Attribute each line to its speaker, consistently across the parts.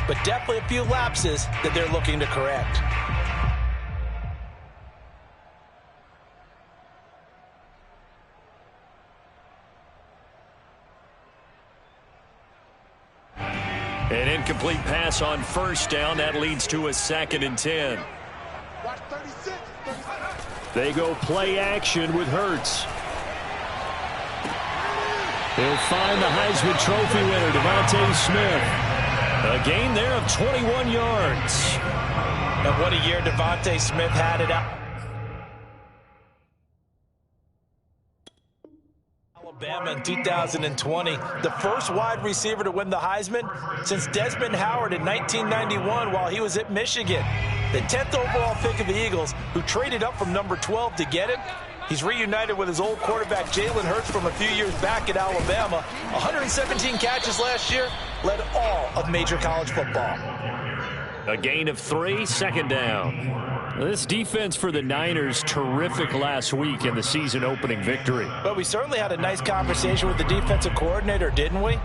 Speaker 1: but definitely a few lapses that they're looking to correct.
Speaker 2: An incomplete pass on first down. That leads to a 2nd and 10. They go play action with Hurts. He'll find the Heisman Trophy winner, DeVonta Smith. A gain there of 21 yards.
Speaker 1: And what a year DeVonta Smith had it out. Alabama in 2020, the first wide receiver to win the Heisman since Desmond Howard in 1991 while he was at Michigan. The 10th overall pick of the Eagles, who traded up from number 12 to get it. He's reunited with his old quarterback Jalen Hurts from a few years back at Alabama. 117 catches last year, led all of major college football.
Speaker 2: A gain of 3, 2nd down. This defense for the Niners, terrific last week in the season-opening victory.
Speaker 1: But we certainly had a nice conversation with the defensive coordinator, didn't we?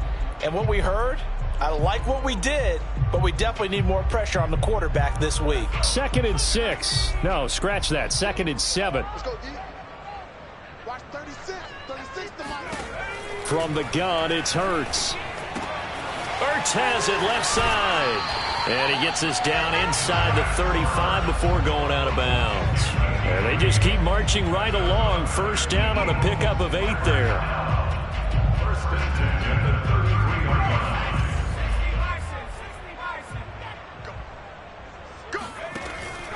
Speaker 1: And what we heard, I like what we did, but we definitely need more pressure on the quarterback this week.
Speaker 2: 2nd and 6. No, scratch that. 2nd and 7.
Speaker 3: Let's go, D. Watch 36. 36 to my...
Speaker 2: From the gun, it's Hurts. Hurts has it left side. And he gets us down inside the 35 before going out of bounds. And they just keep marching right along. First down on a pickup of 8 there.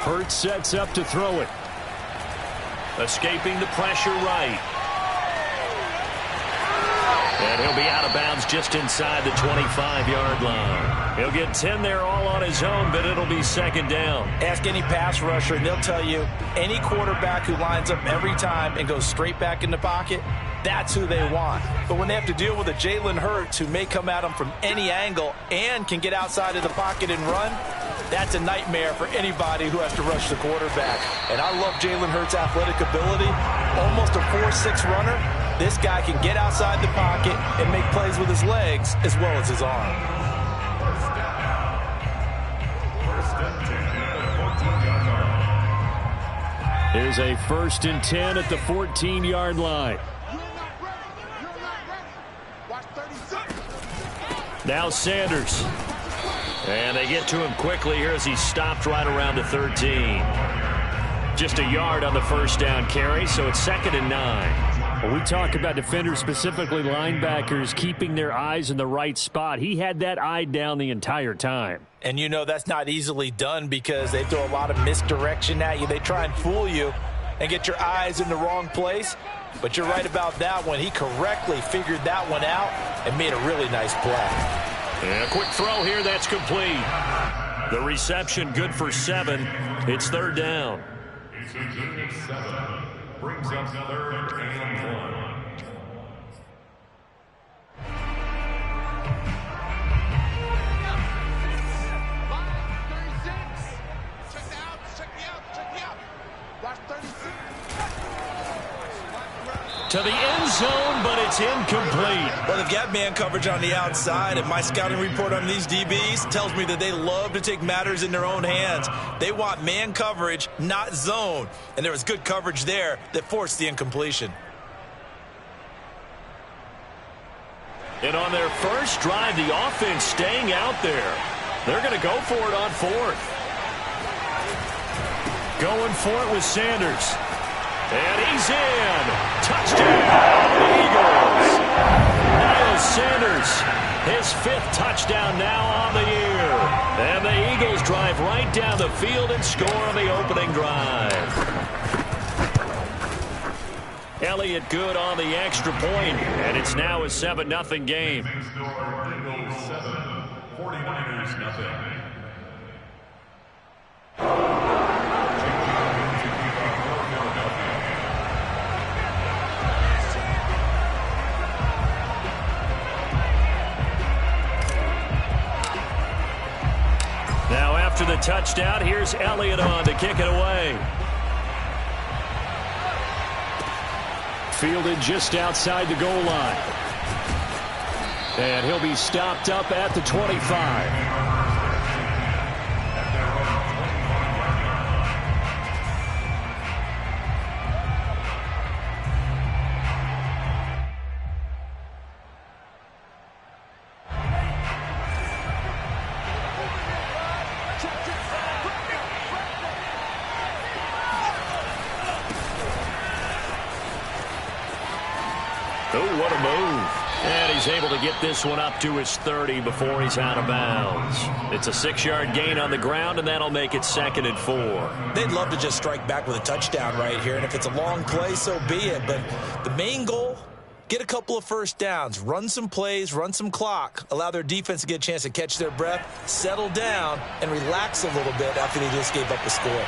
Speaker 2: Hurts sets up to throw it. Escaping the pressure right. And he'll be out of bounds just inside the 25-yard line. He'll get 10 there all on his own, but it'll be 2nd down.
Speaker 1: Ask any pass rusher, and they'll tell you any quarterback who lines up every time and goes straight back in the pocket, that's who they want. But when they have to deal with a Jalen Hurts who may come at them from any angle and can get outside of the pocket and run, that's a nightmare for anybody who has to rush the quarterback. And I love Jalen Hurts' athletic ability. Almost a 4.6 runner. This guy can get outside the pocket and make plays with his legs as well as his arm.
Speaker 2: Here's a 1st and 10 at the 14-yard line. Now Sanders. And they get to him quickly here as he stopped right around the 13. Just a yard on the first down carry, so it's 2nd and 9. When we talk about defenders, specifically linebackers, keeping their eyes in the right spot, he had that eye down the entire time.
Speaker 1: And you know that's not easily done because they throw a lot of misdirection at you. They try and fool you and get your eyes in the wrong place. But you're right about that one. He correctly figured that one out and made a really nice play.
Speaker 2: And a quick throw here, that's complete. The reception good for 7. It's 3rd down.
Speaker 4: Brings up 3rd and 1.
Speaker 2: To the end zone, but it's incomplete.
Speaker 1: Well, they've got man coverage on the outside, and my scouting report on these DBs tells me that they love to take matters in their own hands. They want man coverage, not zone. And there was good coverage there that forced the incompletion.
Speaker 2: And on their first drive, the offense staying out there. They're going to go for it on 4th. Going for it with Sanders. And he's in. Touchdown, Eagles. Miles Sanders, his 5th touchdown now on the year. And the Eagles drive right down the field and score on the opening drive. Elliott good on the extra point, and it's now a 7-0 game.
Speaker 4: Eagles 7, 49ers nothing.
Speaker 2: Now after the touchdown, here's Elliott on to kick it away. Fielded just outside the goal line. And he'll be stopped up at the 25. Oh, what a move. And he's able to get this one up to his 30 before he's out of bounds. It's a 6-yard gain on the ground, and that'll make it 2nd and 4.
Speaker 1: They'd love to just strike back with a touchdown right here, and if it's a long play, so be it. But the main goal, get a couple of first downs, run some plays, run some clock, allow their defense to get a chance to catch their breath, settle down, and relax a little bit after they just gave up a score.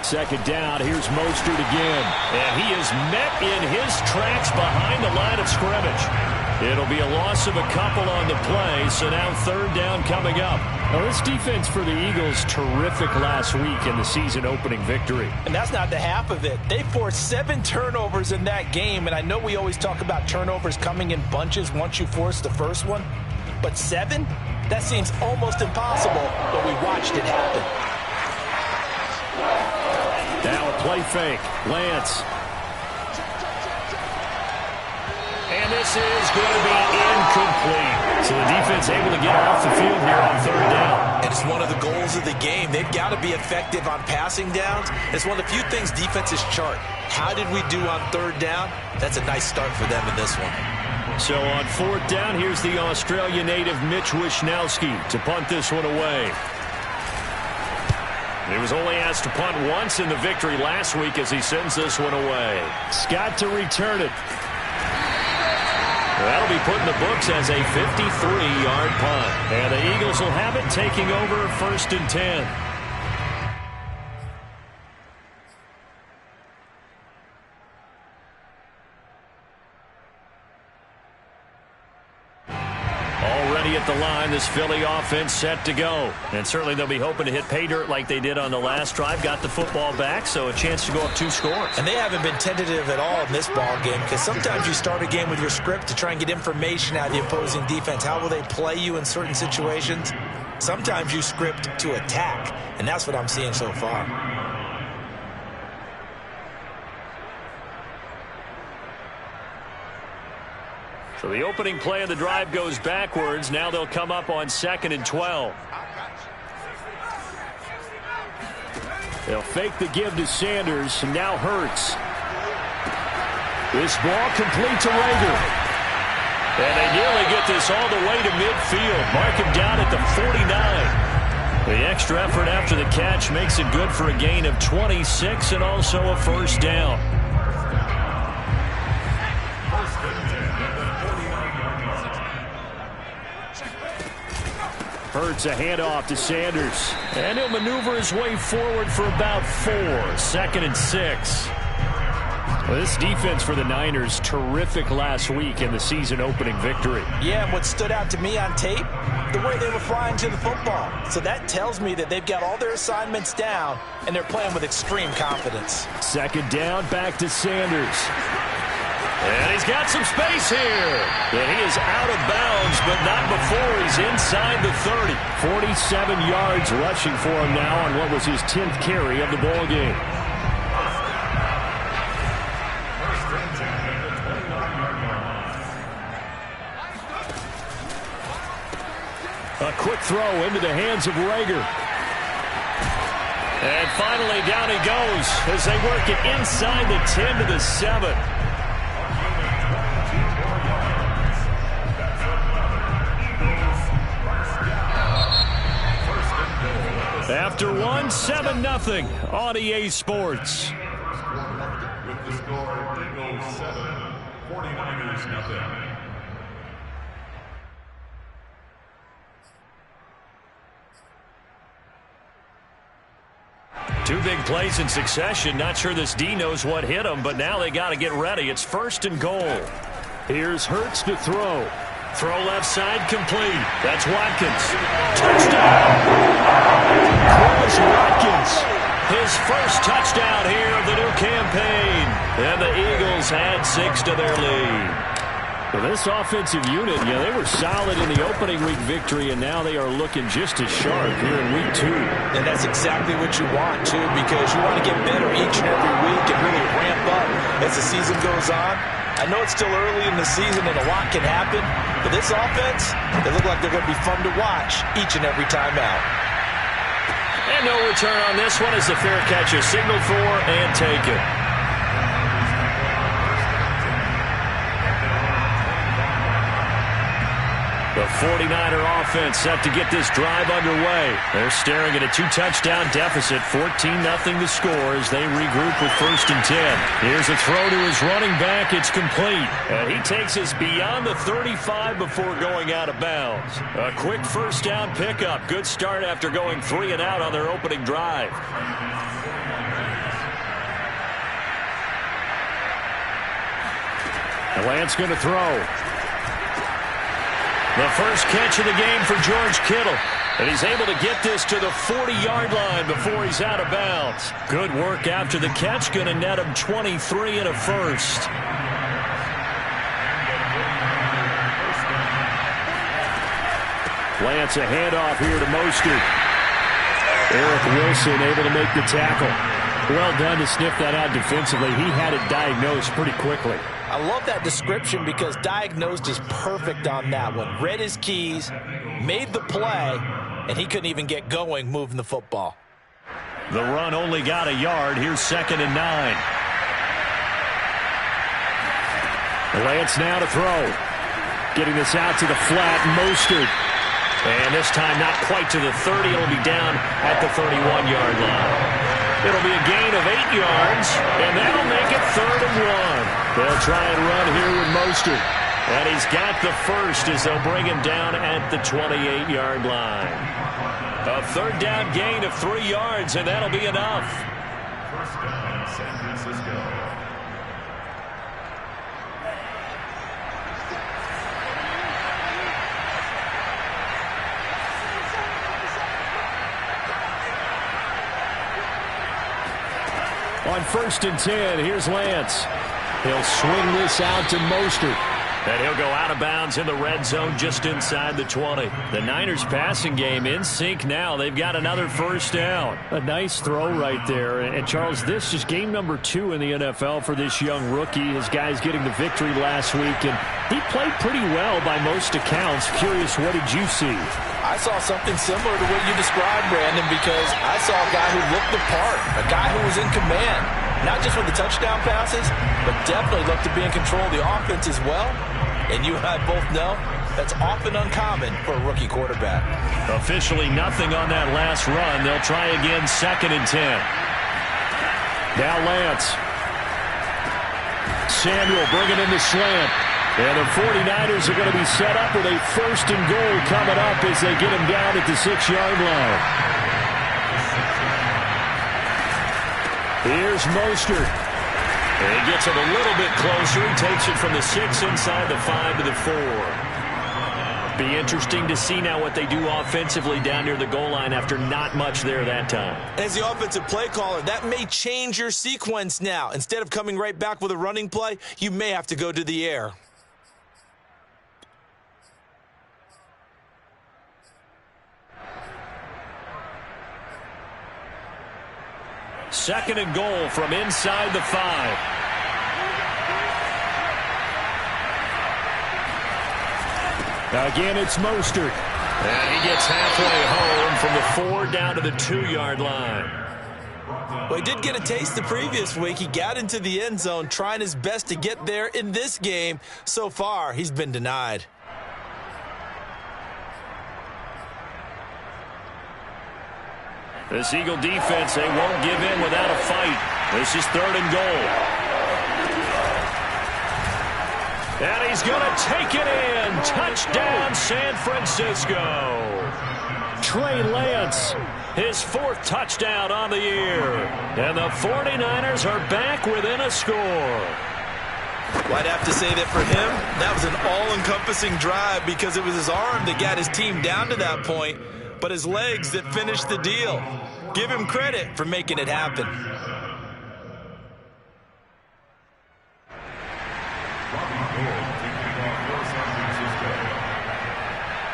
Speaker 2: Second down, here's Mostert again. And he is met in his tracks behind the line of scrimmage. It'll be a loss of a couple on the play, so now 3rd down coming up. Now, this defense for the Eagles, terrific last week in the season-opening victory.
Speaker 1: And that's not the half of it. They forced 7 turnovers in that game, and I know we always talk about turnovers coming in bunches once you force the first one, but 7? That seems almost impossible, but we watched it happen.
Speaker 2: Now a play fake. Lance. And this is going to be incomplete. So the defense able to get off the field here on 3rd down.
Speaker 1: And it's one of the goals of the game. They've got to be effective on passing downs. It's one of the few things defenses chart. How did we do on 3rd down? That's a nice start for them in this one.
Speaker 2: So on 4th down, here's the Australia native Mitch Wishnowsky to punt this one away. He was only asked to punt once in the victory last week as he sends this one away. Scott to return it. That'll be put in the books as a 53-yard punt. And the Eagles will have it, taking over 1st and 10. Already at the line, this Philly offense set to go. And certainly they'll be hoping to hit pay dirt like they did on the last drive. Got the football back, so a chance to go up 2 scores.
Speaker 1: And they haven't been tentative at all in this ball game, because sometimes you start a game with your script to try and get information out of the opposing defense. How will they play you in certain situations? Sometimes you script to attack, and that's what I'm seeing so far.
Speaker 2: So the opening play of the drive goes backwards. Now they'll come up on 2nd and 12. They'll fake the give to Sanders. And now Hurts. This ball complete to Rager. And they nearly get this all the way to midfield. Mark him down at the 49. The extra effort after the catch makes it good for a gain of 26 and also a 1st down. Hurts a handoff to Sanders. And he'll maneuver his way forward for about 4. 2nd and 6. Well, this defense for the Niners, terrific last week in the season-opening victory.
Speaker 1: Yeah, and what stood out to me on tape, the way they were flying to the football. So that tells me that they've got all their assignments down, and they're playing with extreme confidence.
Speaker 2: 2nd down, back to Sanders. And he's got some space here. And he is out of bounds, but not before he's inside the 30. 47 yards rushing for him now on what was his 10th carry of the ball game. A quick throw into the hands of Rager. And finally down he goes as they work it inside the 10 to the 7. After 1, 7-0 on EA Sports.
Speaker 4: With the score, Eagles 7, 49ers nothing.
Speaker 2: Two big plays in succession. Not sure this D knows what hit him, but now they got to get ready. It's 1st and goal. Here's Hurts to throw. Throw left side complete. That's Watkins. Touchdown! Chris Watkins. His first touchdown here of the new campaign. And the Eagles add 6 to their lead. Well, this offensive unit, yeah, they were solid in the opening week victory, and now they are looking just as sharp here in week 2.
Speaker 1: And that's exactly what you want, too, because you want to get better each and every week and really ramp up as the season goes on. I know it's still early in the season and a lot can happen, but this offense, they look like they're going to be fun to watch each and every time out.
Speaker 2: And no return on this one as the fair catch is signaled for and taken. The 49er offense set to get this drive underway. They're staring at a 2-touchdown deficit, 14-0 the score as they regroup with 1st and 10. Here's a throw to his running back. It's complete. And he takes us beyond the 35 before going out of bounds. A quick first down pickup. Good start after going 3 and out on their opening drive. And Lance going to throw. The first catch of the game for George Kittle. And he's able to get this to the 40-yard line before he's out of bounds. Good work after the catch. Going to net him 23 and a first. Lance a handoff here to Mostert. Eric Wilson able to make the tackle. Well done to sniff that out defensively. He had it diagnosed pretty quickly.
Speaker 1: I love that description because diagnosed is perfect on that one. Read his keys, made the play, and he couldn't even get going moving the football.
Speaker 2: The run only got a yard. Here's 2nd and 9. Lance now to throw. Getting this out to the flat. Mostert. And this time not quite to the 30. It'll be down at the 31-yard line. It'll be a gain of 8 yards, and that'll make it 3rd and 1. They'll try and run here with Mostert. And he's got the first as they'll bring him down at the 28-yard line. A 3rd down gain of 3 yards, and that'll be enough.
Speaker 4: 1st down, San Francisco.
Speaker 2: On 1st and 10, here's Lance. He'll swing this out to Mostert. And he'll go out of bounds in the red zone just inside the 20. The Niners passing game in sync now. They've got another first down. A nice throw right there. And Charles, this is game number 2 in the NFL for this young rookie. His guys getting the victory last week. And he played pretty well by most accounts. Curious, what did you see?
Speaker 1: I saw something similar to what you described, Brandon, because I saw a guy who looked the part, a guy who was in command, not just with the touchdown passes, but definitely looked to be in control of the offense as well. And you and I both know that's often uncommon for a rookie quarterback.
Speaker 2: Officially nothing on that last run. They'll try again, 2nd and 10. Now Lance. Samuel bringing in the slant. And the 49ers are going to be set up with a 1st and goal coming up as they get him down at the 6-yard line. Here's Mostert. And he gets it a little bit closer. He takes it from the 6 inside the 5 to the 4. Be interesting to see now what they do offensively down near the goal line after not much there that time.
Speaker 1: As the offensive play caller, that may change your sequence now. Instead of coming right back with a running play, you may have to go to the air.
Speaker 2: Second and goal from inside the 5. Again, it's Mostert. And he gets halfway home from the 4 down to the 2-yard line.
Speaker 1: Well, he did get a taste the previous week. He got into the end zone trying his best to get there in this game. So far, he's been denied.
Speaker 2: This Eagle defense, they won't give in without a fight. This is 3rd and goal. And he's going to take it in. Touchdown, San Francisco. Trey Lance, his 4th touchdown on the year. And the 49ers are back within a score.
Speaker 1: Well, I'd have to say that for him, that was an all-encompassing drive because it was his arm that got his team down to that point, but his legs that finished the deal. Give him credit for making it happen.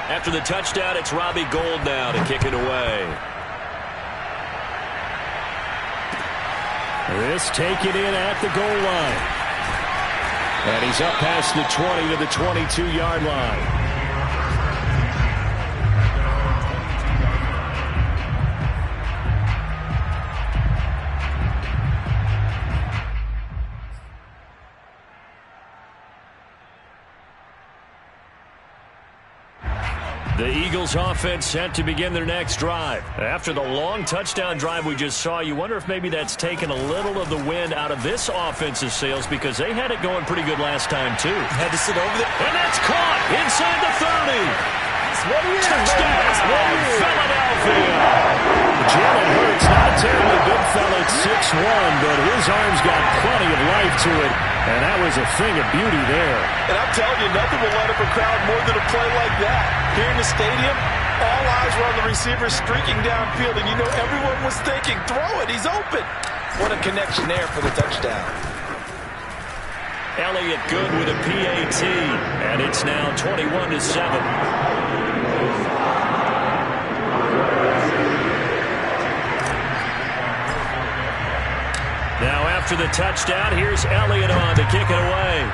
Speaker 2: After the touchdown, it's Robbie Gould now to kick it away. This taken in at the goal line. And he's up past the 20 to the 22-yard line. The Eagles offense set to begin their next drive. After the long touchdown drive we just saw, you wonder if maybe that's taken a little of the wind out of this offense's sails because they had it going pretty good last time, too.
Speaker 1: Had to sit over there.
Speaker 2: And that's caught inside the 30. Touchdown, Philadelphia. Jalen Hurts, not a terribly big fella at 6'1", but his arms got plenty of life to it. And that was a thing of beauty there.
Speaker 1: And I'm telling you, nothing will light up a crowd more than a play like that. Here in the stadium, all eyes were on the receiver streaking downfield, and you know everyone was thinking, throw it, he's open. What a connection there for the touchdown.
Speaker 2: Elliott good with a PAT, and it's now 21-7. Now after the touchdown, here's Elliott on to kick it away.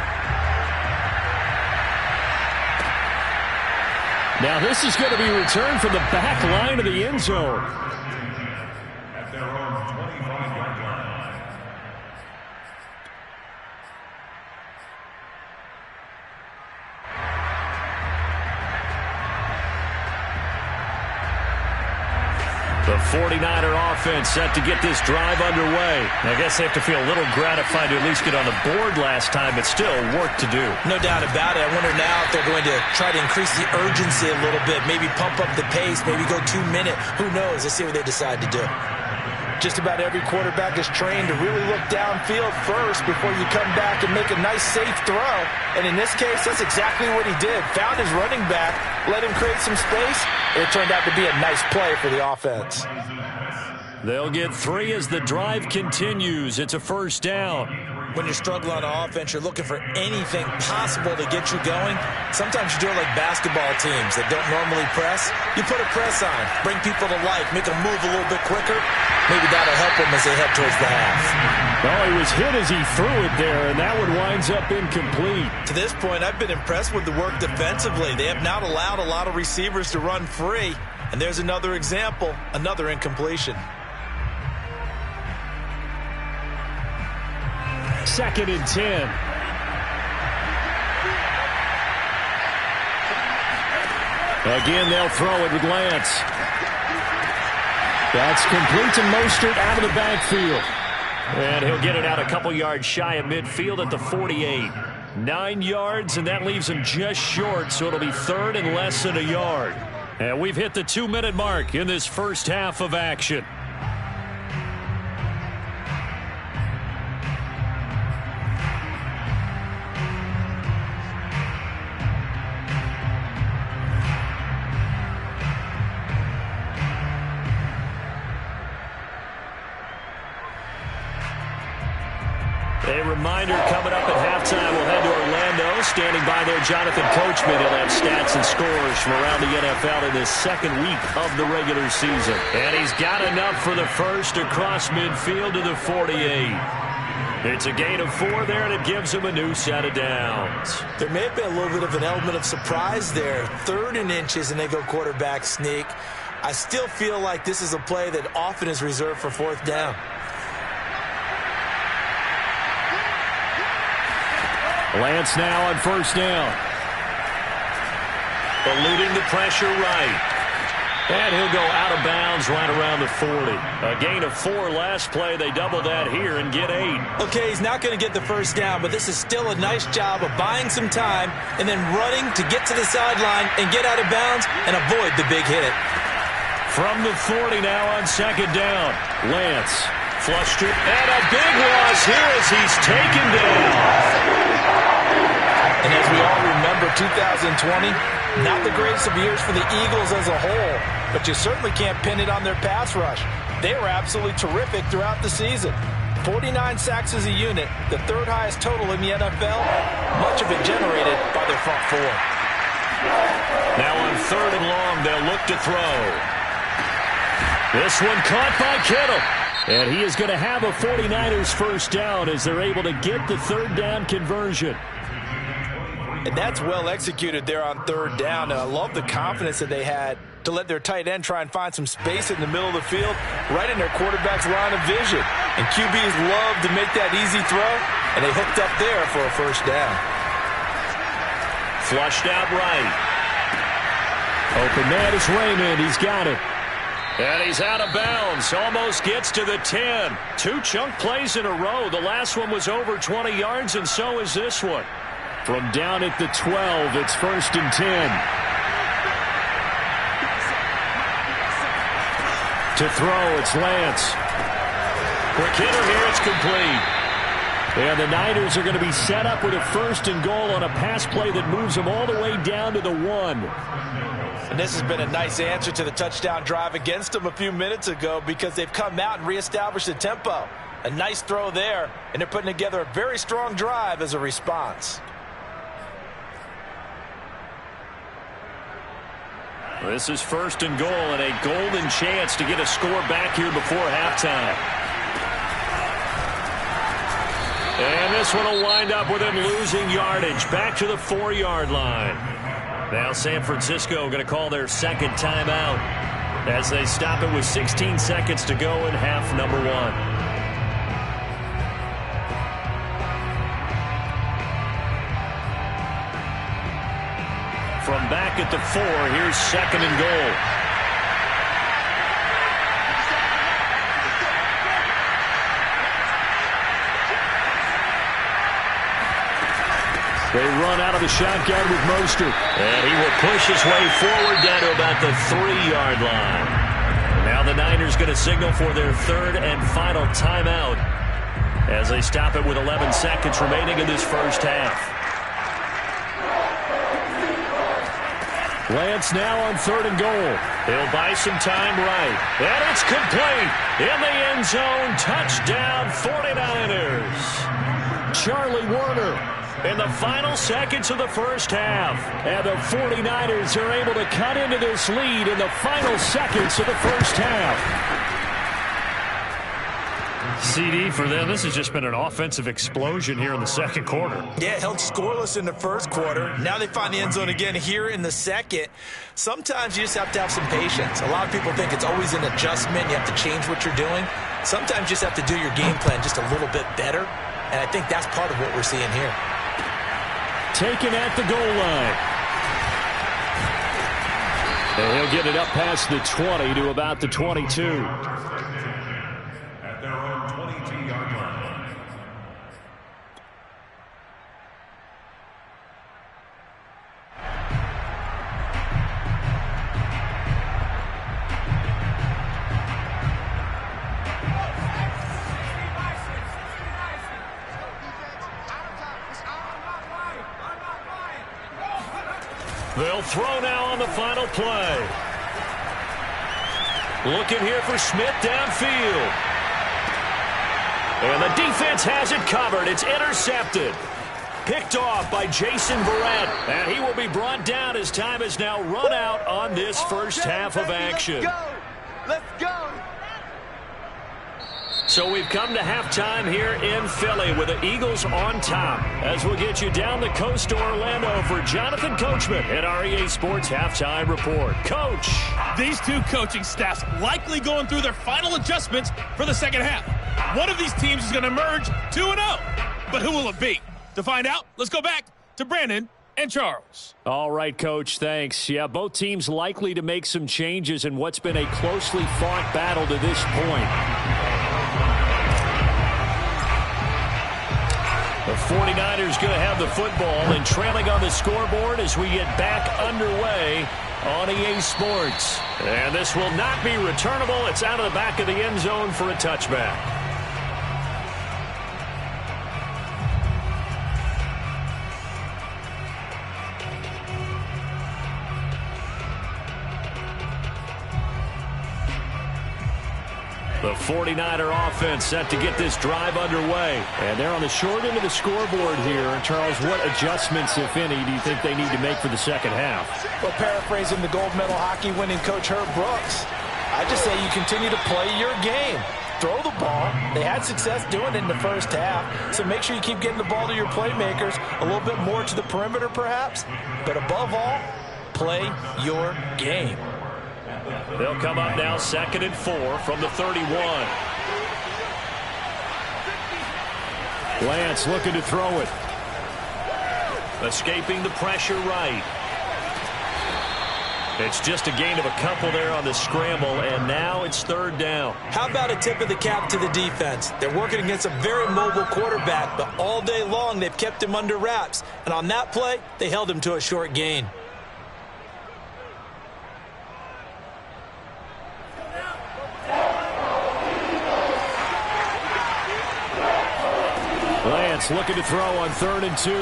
Speaker 2: Now this is going to be returned from the back line of the end zone.
Speaker 4: At their own 25-yard line.
Speaker 2: The 49er offense set to get this drive underway. I guess they have to feel a little gratified to at least get on the board last time, but still work to do.
Speaker 1: No doubt about it. I wonder now if they're going to try to increase the urgency a little bit, maybe pump up the pace, maybe go 2 minute. Who knows? Let's see what they decide to do. Just about every quarterback is trained to really look downfield first before you come back and make a nice, safe throw. And in this case, that's exactly what he did. Found his running back, let him create some space, and it turned out to be a nice play for the offense.
Speaker 2: They'll get 3 as the drive continues. It's a first down.
Speaker 1: When you're struggling on offense, you're looking for anything possible to get you going. Sometimes you do it like basketball teams that don't normally press. You put a press on, bring people to life, make them move a little bit quicker. Maybe that'll help them as they head towards the half.
Speaker 2: Well, he was hit as he threw it there, and that one winds up incomplete.
Speaker 1: To this point, I've been impressed with the work defensively. They have not allowed a lot of receivers to run free. And there's another example, another incompletion.
Speaker 2: 2nd and 10. Again, they'll throw it with Lance. That's complete to Mostert out of the backfield. And he'll get it out a couple yards shy of midfield at the 48. 9 yards, and that leaves him just short, so it'll be 3rd and less than a yard. And we've hit the 2-minute mark in this first half of action. A reminder coming up at halftime, we'll head to Orlando. Standing by there, Jonathan Coachman. He'll have stats and scores from around the NFL in this second week of the regular season. And he's got enough for the first across midfield to the 48. It's a gain of 4 there, and it gives him a new set of downs.
Speaker 1: There may have been a little bit of an element of surprise there. 3rd and inches, and they go quarterback sneak. I still feel like this is a play that often is reserved for 4th down.
Speaker 2: Lance now on first down. Eluding the pressure right. And he'll go out of bounds right around the 40. A gain of 4 last play. They double that here and get 8.
Speaker 1: Okay, he's not going to get the first down, but this is still a nice job of buying some time and then running to get to the sideline and get out of bounds and avoid the big hit.
Speaker 2: From the 40 now on 2nd down. Lance flushed it. And a big loss here as he's taken down.
Speaker 1: And as we all remember, 2020, not the greatest of years for the Eagles as a whole, but you certainly can't pin it on their pass rush. They were absolutely terrific throughout the season. 49 sacks as a unit, the 3rd highest total in the NFL, much of it generated by their front 4.
Speaker 2: Now on 3rd and long, they'll look to throw. This one caught by Kittle. And he is going to have a 49ers first down as they're able to get the third down conversion.
Speaker 1: And that's well executed there on third down. And I love the confidence that they had to let their tight end try and find some space in the middle of the field, right in their quarterback's line of vision. And QBs love to make that easy throw, and they hooked up there for a first down.
Speaker 2: Flushed out right. Open man is Raymond. He's got it. And he's out of bounds. Almost gets to the 10. 2 chunk plays in a row. The last one was over 20 yards, and so is this one. From down at the 12, it's 1st and 10. To throw, it's Lance. Quick hitter here, it's complete. And the Niners are going to be set up with a 1st and goal on a pass play that moves them all the way down to the 1.
Speaker 1: And this has been a nice answer to the touchdown drive against them a few minutes ago because they've come out and reestablished the tempo. A nice throw there, and they're putting together a very strong drive as a response.
Speaker 2: This is 1st and goal and a golden chance to get a score back here before halftime. And this one will wind up with him losing yardage back to the 4-yard line. Now San Francisco going to call their second timeout as they stop it with 16 seconds to go in half number 1. From back at the 4, here's 2nd and goal. They run out of the shotgun with Mostert. And he will push his way forward down to about the 3-yard line. Now the Niners going to signal for their 3rd and final timeout as they stop it with 11 seconds remaining in this first half. Lance now on 3rd and goal. He'll buy some time right. And it's complete. In the end zone. Touchdown 49ers. Charlie Warner in the final seconds of the first half. And the 49ers are able to cut into this lead in the final seconds of the first half. CD for them, this has just been an offensive explosion here in the second quarter.
Speaker 1: Yeah, held scoreless in the first quarter. Now they find the end zone again here in the second. Sometimes you just have to have some patience. A lot of people think it's always an adjustment. You have to change what you're doing. Sometimes you just have to do your game plan just a little bit better. And I think that's part of what we're seeing here.
Speaker 2: Taken at the goal line. And he'll get it up past the 20 to about the 22. They'll throw now on the final play. Looking here for Smith downfield. And the defense has it covered. It's intercepted. Picked off by Jason Verrett. And he will be brought down as time has now run out on this first half of action.
Speaker 3: Let's go. Let's go.
Speaker 2: So we've come to halftime here in Philly with the Eagles on top. As we'll get you down the coast to Orlando for Jonathan Coachman at our EA Sports Halftime Report. Coach.
Speaker 5: These two coaching staffs likely going through their final adjustments for the second half. One of these teams is going to emerge 2-0. But who will it be? To find out, let's go back to Brandon and Charles.
Speaker 2: All right, Coach, thanks. Yeah, both teams likely to make some changes in what's been a closely fought battle to this point. The 49ers going to have the football and trailing on the scoreboard as we get back underway on EA Sports. And this will not be returnable. It's out of the back of the end zone for a touchback. The 49er offense set to get this drive underway. And they're on the short end of the scoreboard here. And Charles, what adjustments, if any, do you think they need to make for the second half?
Speaker 1: Well, paraphrasing the gold medal hockey winning coach Herb Brooks, I just say you continue to play your game. Throw the ball. They had success doing it in the first half, so make sure you keep getting the ball to your playmakers, a little bit more to the perimeter perhaps, but above all, play your game.
Speaker 2: They'll come up now 2nd and 4 from the 31. Lance looking to throw it. Escaping the pressure right. It's just a gain of a couple there on the scramble, and now it's 3rd down.
Speaker 6: How about a tip of the cap to the defense? They're working against a very mobile quarterback, but all day long they've kept him under wraps. And on that play, they held him to a short gain.
Speaker 2: Lance looking to throw on 3rd and 2.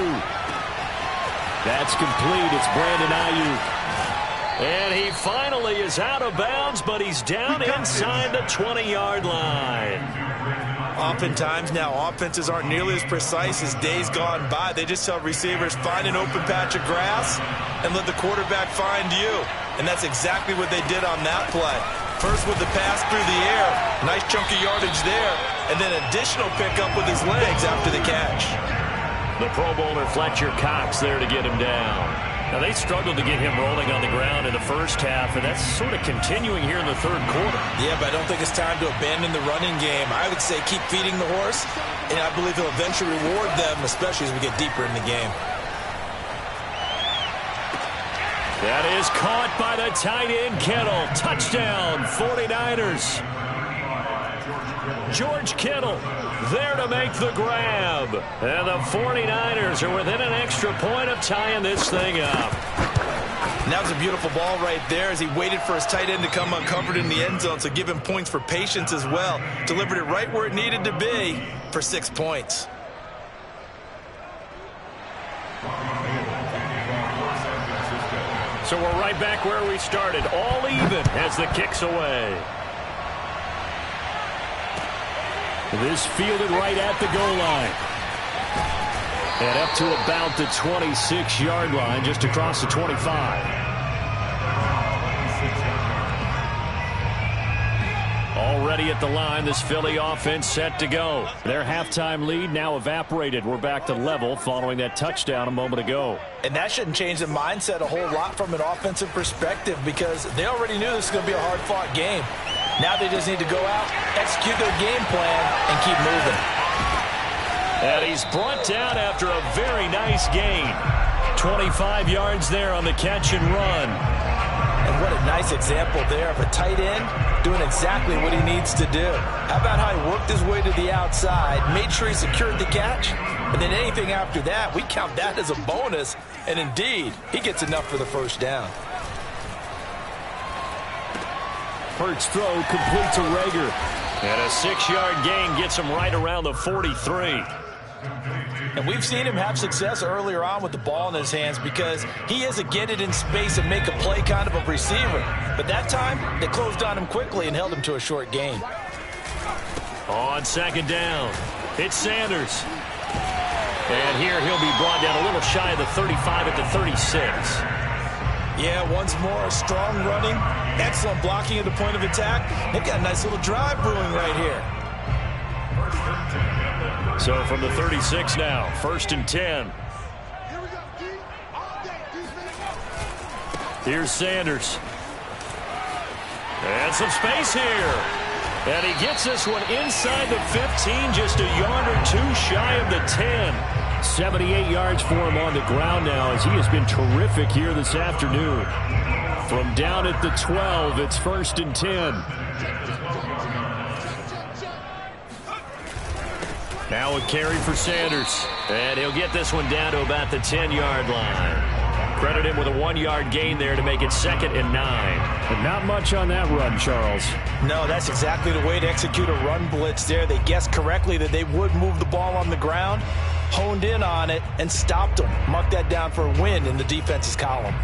Speaker 2: That's complete. It's Brandon Ayuk. And he finally is out of bounds, but he's down inside the 20-yard line.
Speaker 1: Oftentimes now, offenses aren't nearly as precise as days gone by. They just tell receivers, find an open patch of grass and let the quarterback find you. And that's exactly what they did on that play. First with the pass through the air, nice chunk of yardage there, and then additional pickup with his legs after the catch.
Speaker 2: The Pro Bowler Fletcher Cox there to get him down. Now, they struggled to get him rolling on the ground in the first half, and that's sort of continuing here in the 3rd quarter.
Speaker 1: Yeah, but I don't think it's time to abandon the running game. I would say keep feeding the horse, and I believe he'll eventually reward them, especially as we get deeper in the game.
Speaker 2: That is caught by the tight end, Kittle. Touchdown, 49ers. George Kittle there to make the grab. And the 49ers are within an extra point of tying this thing up.
Speaker 1: And that was a beautiful ball right there as he waited for his tight end to come uncovered in the end zone, so give him points for patience as well. Delivered it right where it needed to be for 6 points.
Speaker 2: So we're right back where we started, all even as the kick's away. This fielded right at the goal line. And up to about the 26-yard line, just across the 25. Already at the line, this Philly offense set to go. Their halftime lead now evaporated. We're back to level following that touchdown a moment ago.
Speaker 1: And that shouldn't change the mindset a whole lot from an offensive perspective because they already knew this was going to be a hard-fought game. Now they just need to go out, execute their game plan, and keep moving.
Speaker 2: And he's brought down after a very nice gain. 25 yards there on the catch and run.
Speaker 1: And what a nice example there of a tight end doing exactly what he needs to do. How about how he worked his way to the outside, made sure he secured the catch, and then anything after that, we count that as a bonus. And indeed, he gets enough for the first down.
Speaker 2: Hurts throw complete to Rager. And a 6-yard gain gets him right around the 43.
Speaker 1: And we've seen him have success earlier on with the ball in his hands because he is a get it in space and make a play kind of a receiver. But that time, they closed on him quickly and held him to a short gain.
Speaker 2: On 2nd down, it's Sanders. And here he'll be brought down a little shy of the 35 at the 36.
Speaker 1: Yeah, once more, strong running, excellent blocking at the point of attack. They've got a nice little drive brewing right here.
Speaker 2: So from the 36 now, 1st and 10. Here's Sanders. And some space here. And he gets this one inside the 15, just a yard or two shy of the 10. 78 yards for him on the ground now as he has been terrific here this afternoon. From down at the 12, it's 1st and 10. Now a carry for Sanders. And he'll get this one down to about the 10-yard line. Credit him with a 1-yard gain there to make it 2nd and 9. But not much on that run, Charles.
Speaker 1: No, that's exactly the way to execute a run blitz there. They guessed correctly that they would move the ball on the ground, honed in on it, and stopped them. Mark that down for a win in the defense's column.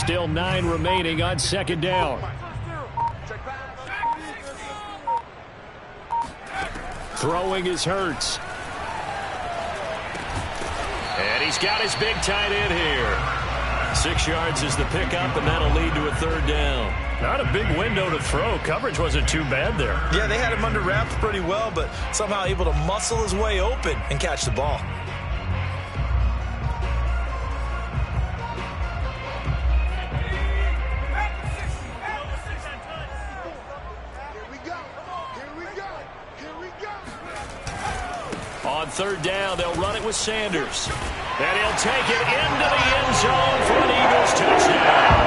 Speaker 2: Still 9 remaining on second down. Throwing is Hurts. And he's got his big tight end here. 6 yards is the pickup, and that'll lead to a third down.
Speaker 7: Not a big window to throw. Coverage wasn't too bad there.
Speaker 1: Yeah, they had him under wraps pretty well, but somehow able to muscle his way open and catch the ball.
Speaker 2: On third down, they'll run it with Sanders. And he'll take it into the end zone for an Eagles touchdown.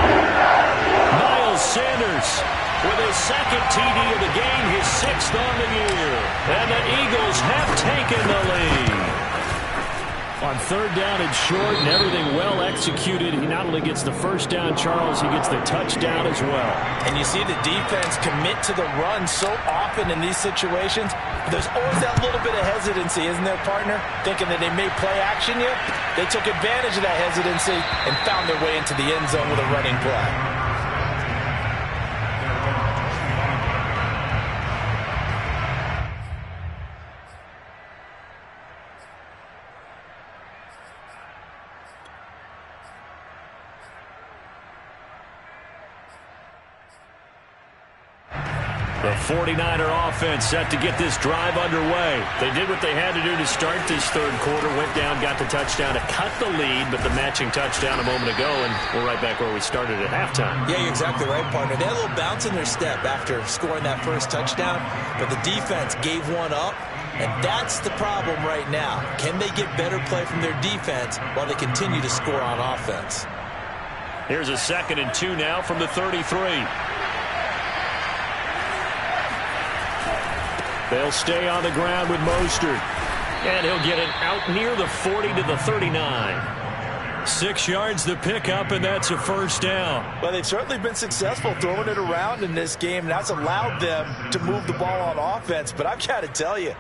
Speaker 2: Miles Sanders with his second TD of the game, his 6th on the year. And the Eagles have taken the lead. On third down and short and everything well executed, he not only gets the first down, Charles, he gets the touchdown as well.
Speaker 1: And you see the defense commit to the run so often in these situations. There's always that little bit of hesitancy, isn't there, partner? Thinking that they may play action you. They took advantage of that hesitancy and found their way into the end zone with a running play.
Speaker 2: The 49er offense set to get this drive underway.
Speaker 7: They did what they had to do to start this third quarter. Went down, got the touchdown to cut the lead, but the matching touchdown a moment ago, and we're right back where we started at halftime.
Speaker 1: Yeah, you're exactly right, partner. They had a little bounce in their step after scoring that first touchdown, but the defense gave one up, and that's the problem right now. Can they get better play from their defense while they continue to score on offense?
Speaker 2: Here's a 2nd and 2 now from the 33. They'll stay on the ground with Mostert. And he'll get it out near the 40 to the 39. 6 yards the pickup, and that's a first down.
Speaker 1: Well, they've certainly been successful throwing it around in this game. That's allowed them to move the ball on offense. But I've got to tell you,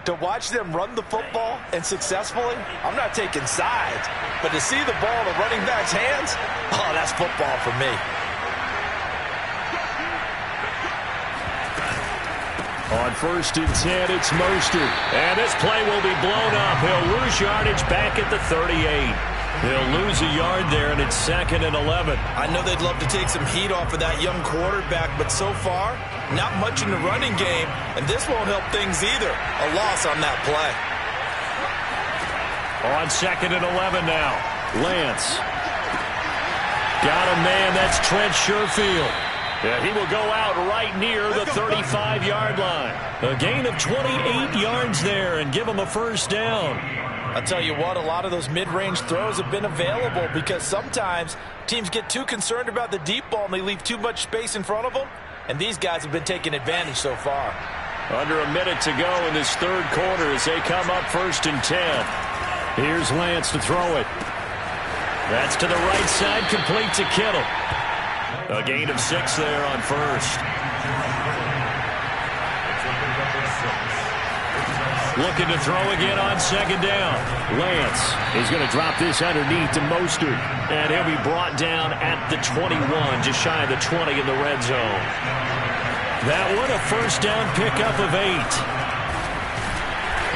Speaker 1: to watch them run the football and successfully, I'm not taking sides. But to see the ball in the running back's hands, oh, that's football for me.
Speaker 2: On 1st and 10, it's Mostert. And this play will be blown up. He'll lose yardage back at the 38. He'll lose a yard there, and it's 2nd and 11.
Speaker 1: I know they'd love to take some heat off of that young quarterback, but so far, not much in the running game, and this won't help things either. A loss on that play.
Speaker 2: On 2nd and 11 now, Lance. Got a man, that's Trent Sherfield. Yeah, he will go out right near the 35-yard line. A gain of 28 yards there and give him a first down.
Speaker 1: I'll tell you what, a lot of those mid-range throws have been available because sometimes teams get too concerned about the deep ball and they leave too much space in front of them, and these guys have been taking advantage so far.
Speaker 2: Under a minute to go in this third quarter as they come up 1st and 10. Here's Lance to throw it. That's to the right side, complete to Kittle. A gain of 6 there on 1st. Looking to throw again on 2nd down. Lance is going to drop this underneath to Mostert. And he'll be brought down at the 21, just shy of the 20 in the red zone. That one a first down pickup of 8.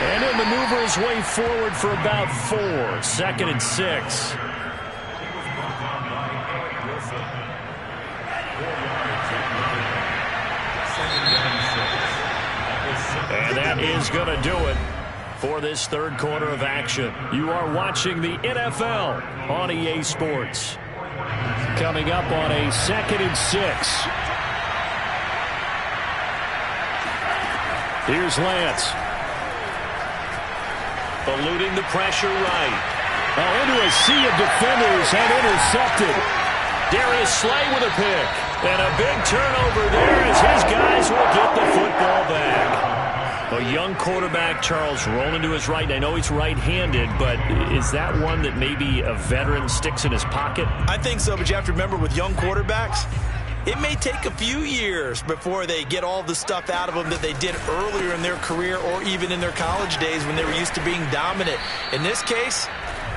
Speaker 2: And he'll maneuver his way forward for about 4. 2nd and 6. And that is going to do it for this third quarter of action. You are watching the NFL on EA Sports. Coming up on a 2nd and 6. Here's Lance. Eluding the pressure right. Into a sea of defenders and intercepted. Darius Slay with a pick. And a big turnover there as his guys will get the football back. A young quarterback, Charles, rolling to his right. I know he's right-handed, but is that one that maybe a veteran sticks in his pocket?
Speaker 1: I think so, but you have to remember with young quarterbacks, it may take a few years before they get all the stuff out of them that they did earlier in their career or even in their college days when they were used to being dominant. In this case,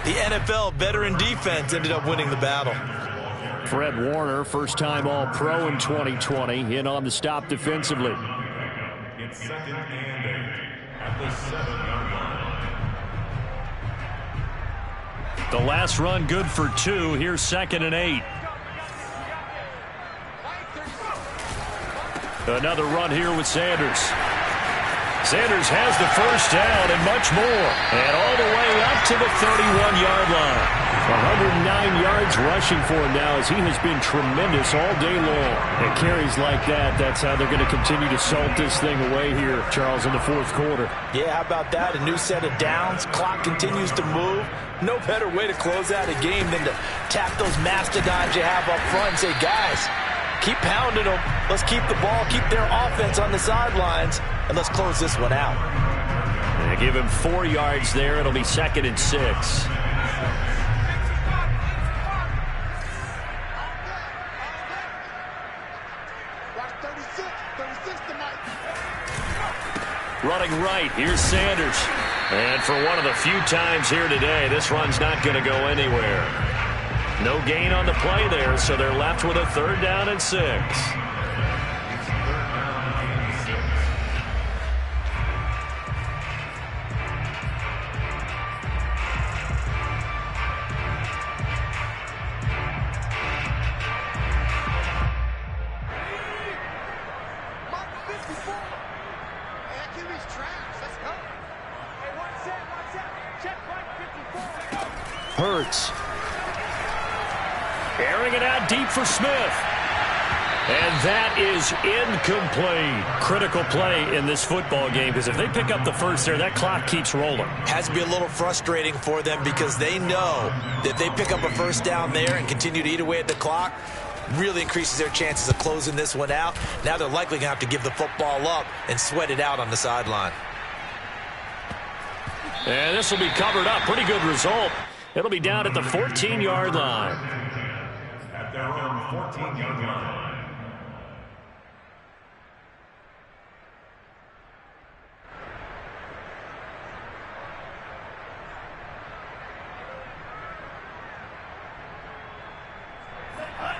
Speaker 1: the NFL veteran defense ended up winning the battle.
Speaker 2: Fred Warner, first-time All-Pro in 2020, in on the stop defensively.
Speaker 4: It's 2nd and 8 at the 7-yard line.
Speaker 2: The last run good for 2. Here's 2nd and 8. Another run here with Sanders. Sanders has the first down and much more. And all the way up to the 31-yard line. 109 yards rushing for him now as he has been tremendous all day long. And carries like that, that's how they're going to continue to salt this thing away here, Charles, in the fourth quarter.
Speaker 1: Yeah, how about that? A new set of downs. Clock continues to move. No better way to close out a game than to tap those mastodons you have up front and say, guys, keep pounding them. Let's keep the ball, keep their offense on the sidelines, and let's close this one out.
Speaker 2: They give him 4 yards there. It'll be 2nd and 6. Running right, here's Sanders. And for one of the few times here today, this run's not going to go anywhere. No gain on the play there, so they're left with a 3rd down and 6. Hurts. Airing it out deep for Smith. And that is incomplete. Critical play in this football game because if they pick up the first there, that clock keeps rolling.
Speaker 6: Has to be a little frustrating for them because they know that they pick up a first down there and continue to eat away at the clock, really increases their chances of closing this one out. Now they're likely going to have to give the football up and sweat it out on the sideline.
Speaker 2: And this will be covered up. Pretty good result. It'll be down at the 14-yard line.
Speaker 4: At their own 14-yard line.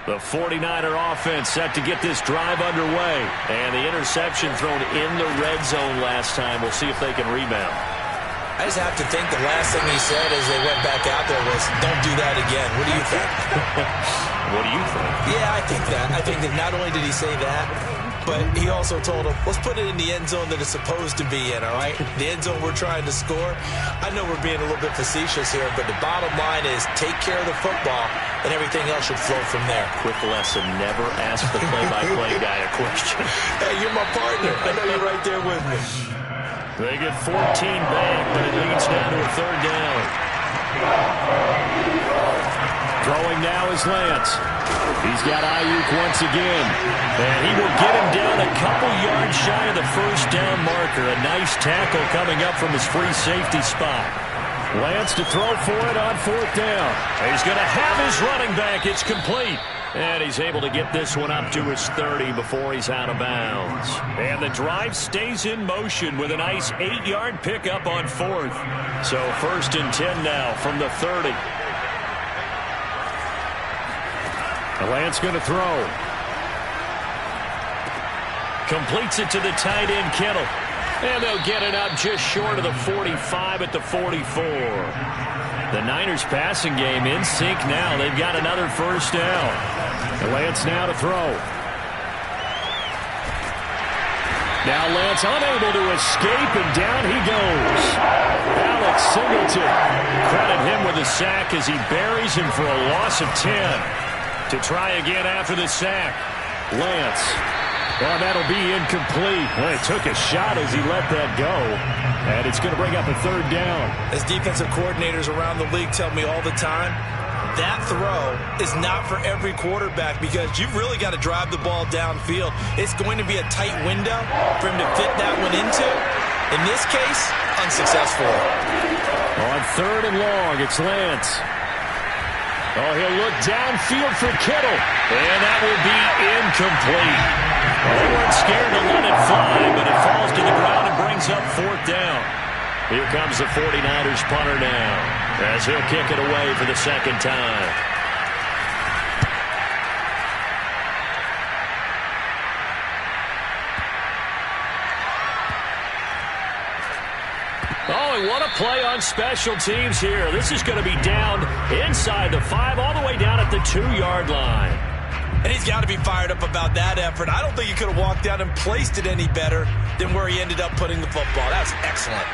Speaker 2: The 49er offense set to get this drive underway. And the interception thrown in the red zone last time. We'll see if they can rebound.
Speaker 6: I just have to think the last thing he said as they went back out there was, don't do that again. What do you think?
Speaker 2: What do you think?
Speaker 6: Yeah, I think that. I think that not only did he say that, but he also told him, let's put it in the end zone that it's supposed to be in, all right? The end zone we're trying to score. I know we're being a little bit facetious here, but the bottom line is take care of the football, and everything else should flow from there.
Speaker 2: Quick lesson, never ask the play-by-play guy a question.
Speaker 6: Hey, you're my partner. I know you're right there with me.
Speaker 2: They get 14 back, but it leads down to a 3rd down. Throwing now is Lance. He's got Ayuk once again. And he will get him down a couple yards shy of the first down marker. A nice tackle coming up from his free safety spot. Lance to throw for it on 4th down. He's going to have his running back. It's complete. And he's able to get this one up to his 30 before he's out of bounds. And the drive stays in motion with a nice 8-yard pickup on 4th. So 1st and 10 now from the 30. Lance going to throw. Completes it to the tight end, Kittle. And they'll get it up just short of the 45 at the 44. The Niners passing game in sync now. They've got another first down. Lance now to throw. Now Lance unable to escape, and down he goes. Alex Singleton. Credit him with a sack as he buries him for a loss of 10. To try again after the sack. Lance. Well, that'll be incomplete. Well, it took a shot as he let that go. And it's going to bring up a 3rd down.
Speaker 6: As defensive coordinators around the league tell me all the time, that throw is not for every quarterback because you've really got to drive the ball downfield. It's going to be a tight window for him to fit that one into. In this case, unsuccessful.
Speaker 2: On 3rd and long, it's Lance. Oh, he'll look downfield for Kittle. And that will be incomplete. They weren't scared to let it fly, but it falls to the ground and brings up 4th down. Here comes the 49ers punter now as he'll kick it away for the 2nd time. boy, what a play on special teams here. This is going to be down inside the 5, all the way down at the 2-yard line.
Speaker 6: And he's got to be fired up about that effort. I don't think he could have walked down and placed it any better than where he ended up putting the football. That was excellent.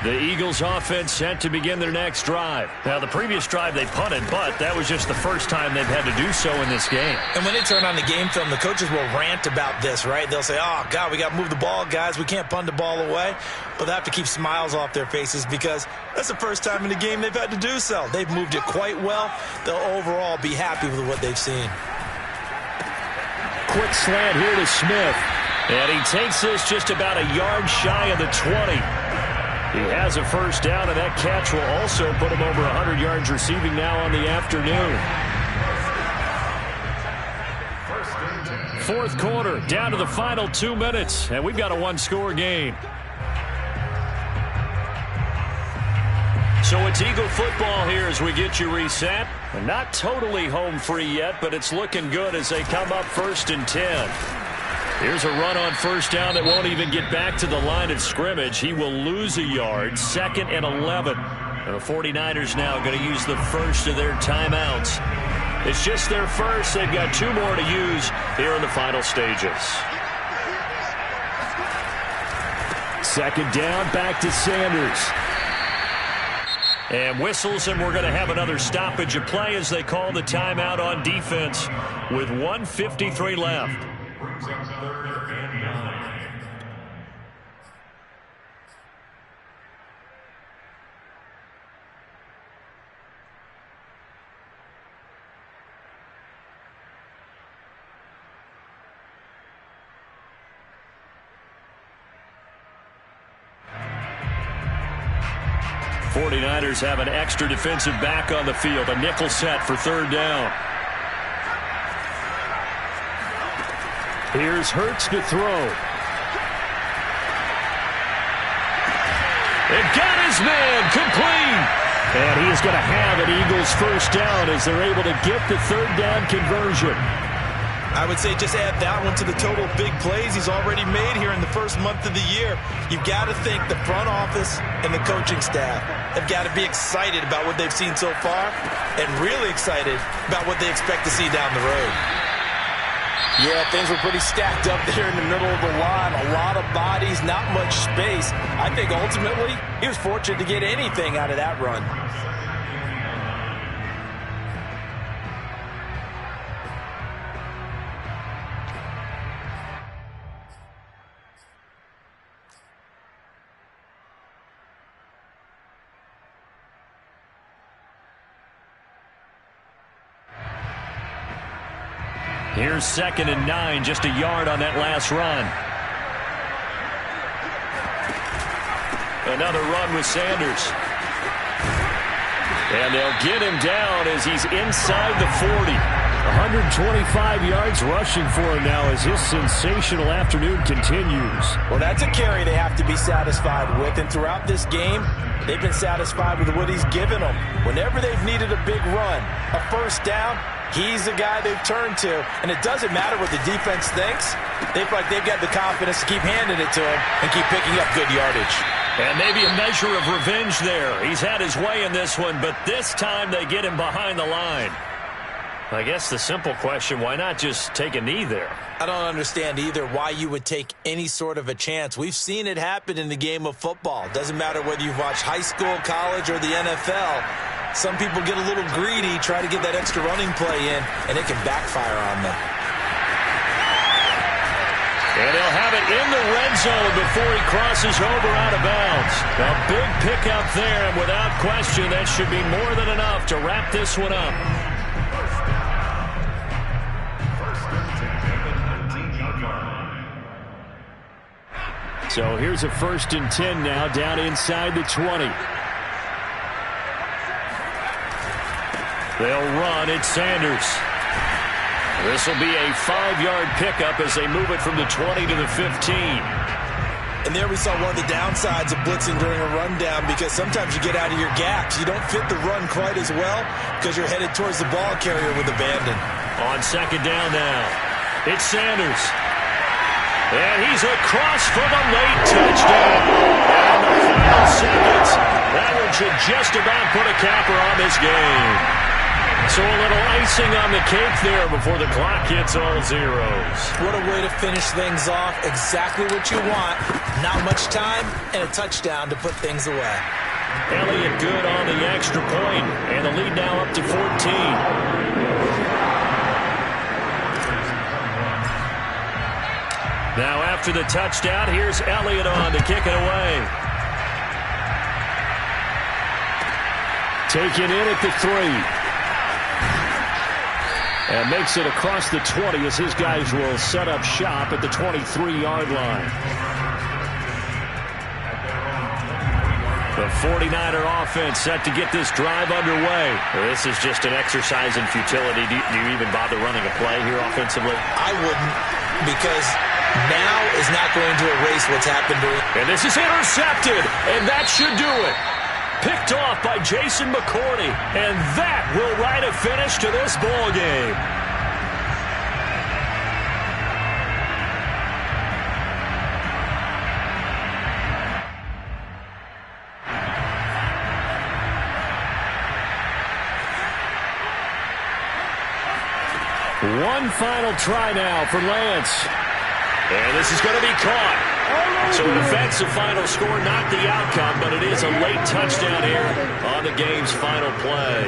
Speaker 2: The Eagles offense set to begin their next drive. Now, the previous drive they punted, but that was just the first time they've had to do so in this game.
Speaker 6: And when they turn on the game film, the coaches will rant about this, right? They'll say, oh, God, we got to move the ball, guys. We can't punt the ball away. But they have to keep smiles off their faces because that's the first time in the game they've had to do so. They've moved it quite well. They'll overall be happy with what they've seen.
Speaker 2: Quick slant here to Smith. And he takes this just about a yard shy of the 20. He has a first down, and that catch will also put him over 100 yards receiving now on the afternoon. Fourth quarter, down to the final 2 minutes, and we've got a one-score game. So it's Eagle football here as we get you reset. They're not totally home free yet, but it's looking good as they come up 1st and 10. Here's a run on first down that won't even get back to the line of scrimmage. He will lose a yard, 2nd and 11. And the 49ers now going to use the first of their timeouts. It's just their first. They've got 2 more to use here in the final stages. 2nd down, back to Sanders. And whistles, and we're going to have another stoppage of play as they call the timeout on defense with 1:53 left.
Speaker 4: Brings up 3rd and 9.
Speaker 2: '49ers have an extra defensive back on the field, a nickel set for 3rd down. Here's Hurts to throw. And got his man complete. And he is going to have an Eagles first down as they're able to get the 3rd down conversion.
Speaker 6: I would say just add that one to the total big plays he's already made here in the first month of the year. You've got to think the front office and the coaching staff have got to be excited about what they've seen so far and really excited about what they expect to see down the road.
Speaker 1: Yeah, things were pretty stacked up there in the middle of the line. A lot of bodies, not much space. I think ultimately he was fortunate to get anything out of that run.
Speaker 2: Here's 2nd and 9, just a yard on that last run. Another run with Sanders. And they'll get him down as he's inside the 40. 125 yards rushing for him now as his sensational afternoon continues.
Speaker 1: Well, that's a carry they have to be satisfied with, and throughout this game, they've been satisfied with what he's given them. Whenever they've needed a big run, a first down, he's the guy they've turned to, and it doesn't matter what the defense thinks. They feel like they've got the confidence to keep handing it to him and keep picking up good yardage.
Speaker 2: And maybe a measure of revenge there. He's had his way in this one, but this time they get him behind the line. I guess the simple question, why not just take a knee there?
Speaker 6: I don't understand either why you would take any sort of a chance. We've seen it happen in the game of football. Doesn't matter whether you've watched high school, college, or the NFL. Some people get a little greedy, try to get that extra running play in, and it can backfire on them.
Speaker 2: And he'll have it in the red zone before he crosses over out of bounds. A big pickup there, and without question, that should be more than enough to wrap this one up. So here's a 1st and 10 now, down inside the 20. They'll run. It's Sanders. This will be a 5-yard pickup as they move it from the 20 to the 15.
Speaker 6: And there we saw one of the downsides of blitzing during a rundown, because sometimes you get out of your gaps. You don't fit the run quite as well because you're headed towards the ball carrier with abandon.
Speaker 2: On 2nd down now, it's Sanders. And he's across for the late touchdown. And the final seconds, that one should just about put a capper on this game. So a little icing on the cake there before the clock hits all zeros.
Speaker 6: What a way to finish things off. Exactly what you want. Not much time and a touchdown to put things away.
Speaker 2: Elliott good on the extra point, and the lead now up to 14. Now after the touchdown, here's Elliott on to kick it away. Taken in at the 3. And makes it across the 20 as his guys will set up shop at the 23-yard line. The 49er offense set to get this drive underway. This is just an exercise in futility. Do you even bother running a play here offensively?
Speaker 6: I wouldn't, because now is not going to erase what's happened to it.
Speaker 2: And this is intercepted, and that should do it. Picked off by Jason McCourty, and that will write a finish to this ball game. One final try now for Lance. And this is going to be caught. So a defensive final score, not the outcome, but it is a late touchdown here on the game's final play.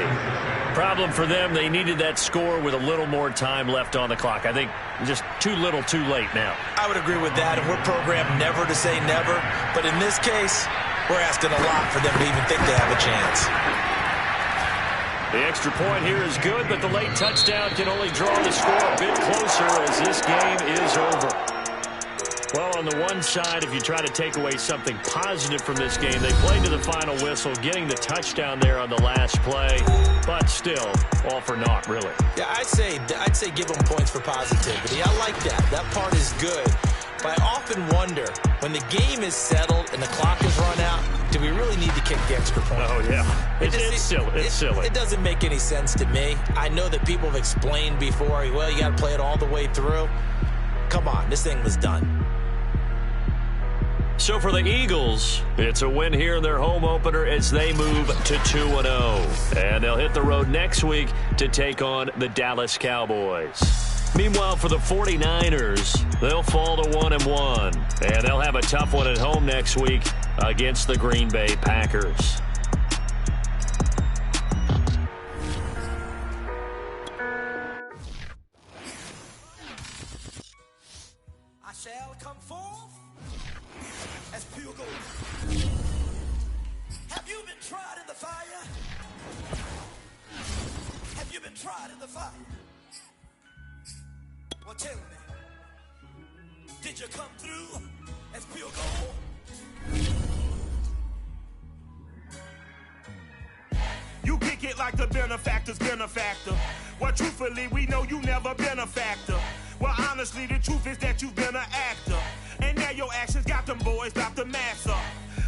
Speaker 2: Problem for them, they needed that score with a little more time left on the clock. I think just too little, too late now.
Speaker 6: I would agree with that, and we're programmed never to say never. But in this case, we're asking a lot for them to even think they have a chance.
Speaker 2: The extra point here is good, but the late touchdown can only draw the score a bit closer as this game is over. Well, on the one side, if you try to take away something positive from this game, they played to the final whistle, getting the touchdown there on the last play, but still, all for naught, really.
Speaker 6: Yeah, I'd say give them points for positivity. I like that. That part is good. But I often wonder, when the game is settled and the clock is run out, do we really need to kick the extra point?
Speaker 2: Oh, yeah. It's silly. It's silly.
Speaker 6: It doesn't make any sense to me. I know that people have explained before, well, you got to play it all the way through. Come on, this thing was done.
Speaker 2: So for the Eagles, it's a win here in their home opener as they move to 2-0. And they'll hit the road next week to take on the Dallas Cowboys. Meanwhile, for the 49ers, they'll fall to 1-1. And they'll have a tough one at home next week against the Green Bay Packers.
Speaker 8: I shall come forth as pure gold. Have you been tried in the fire? Have you been tried in the fire? Well, tell me, did you come through as pure gold?
Speaker 9: You kick it like the benefactor's benefactor. Well, truthfully, we know you never been a factor. Well, honestly, the truth is that you've been an actor. And now your actions got them boys about to mass up.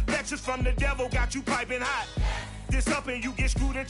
Speaker 9: Lectures from the devil got you piping hot. This up and you get screwed in.